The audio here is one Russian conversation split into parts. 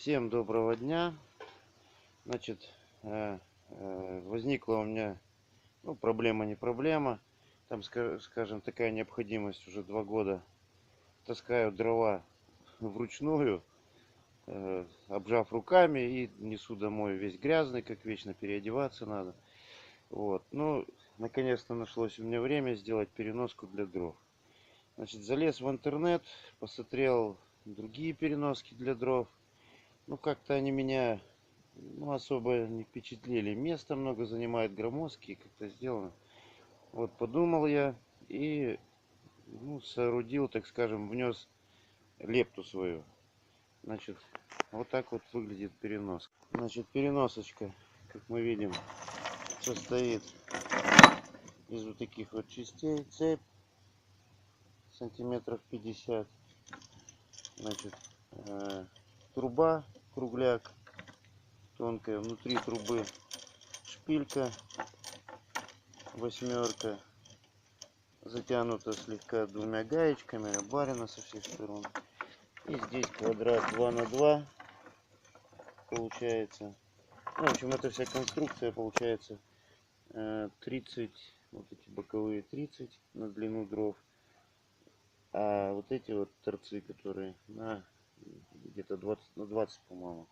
Всем доброго дня. Значит, возникла у меня, проблема не проблема. Там, скажем, такая необходимость уже 2 года. Таскаю дрова вручную, обжав руками, и несу домой весь грязный, как вечно, переодеваться надо. Вот. Ну, наконец-то нашлось у меня время сделать переноску для дров. Значит, залез в интернет, посмотрел другие переноски для дров. Как-то они меня особо не впечатлили. Места много занимает, громоздкие, как-то сделано. Вот подумал я и соорудил, так скажем, внес лепту свою. Значит, вот так вот выглядит переноска. Значит, переносочка, как мы видим, состоит из вот таких вот частей. Цепь сантиметров 50. Значит, труба, кругляк, тонкая, внутри трубы шпилька, восьмерка, затянута слегка двумя гаечками, обварена со всех сторон. И здесь квадрат 2 на 2 получается. В общем, эта вся конструкция получается 30, вот эти боковые 30 на длину дров, а вот эти вот торцы, которые на где-то 20 на 20, по-моему.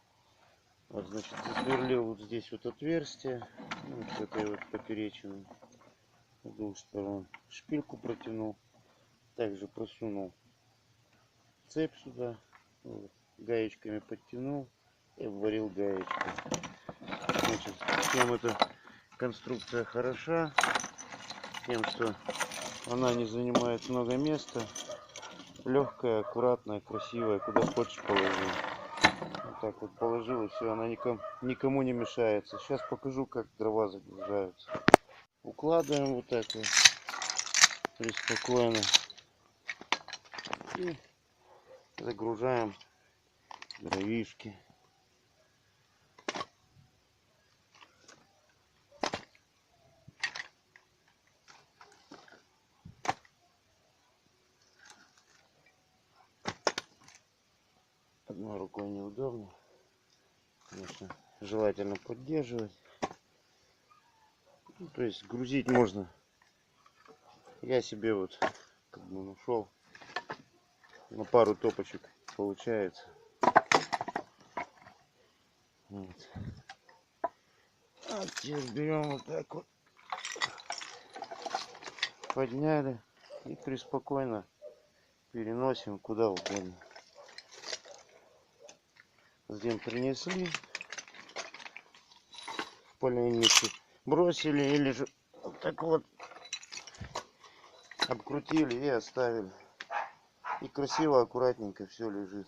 Вот, значит, засверлил вот здесь вот отверстие, вот с этой вот поперечиной с двух сторон. Шпильку протянул, также просунул цепь сюда, вот, гаечками подтянул и обварил гаечкой. Значит, чем эта конструкция хороша? Тем, что она не занимает много места, легкая, аккуратная, красивая, куда хочешь положи. Вот так вот положил, и все, она никому не мешается. Сейчас покажу, как дрова загружаются. Укладываем вот так вот преспокойно и загружаем дровишки. Одной рукой неудобно, конечно, желательно поддерживать. То есть грузить можно. Я себе вот нашел на пару топочек, получается. Вот. А теперь берем вот так вот, подняли и преспокойно переносим куда угодно. Затем принесли в поленницу, бросили или же вот так вот обкрутили и оставили. И красиво, аккуратненько все лежит.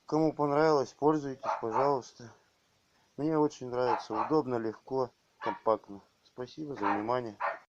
Кому понравилось, пользуйтесь, пожалуйста. Мне очень нравится, удобно, легко, компактно. Спасибо за внимание.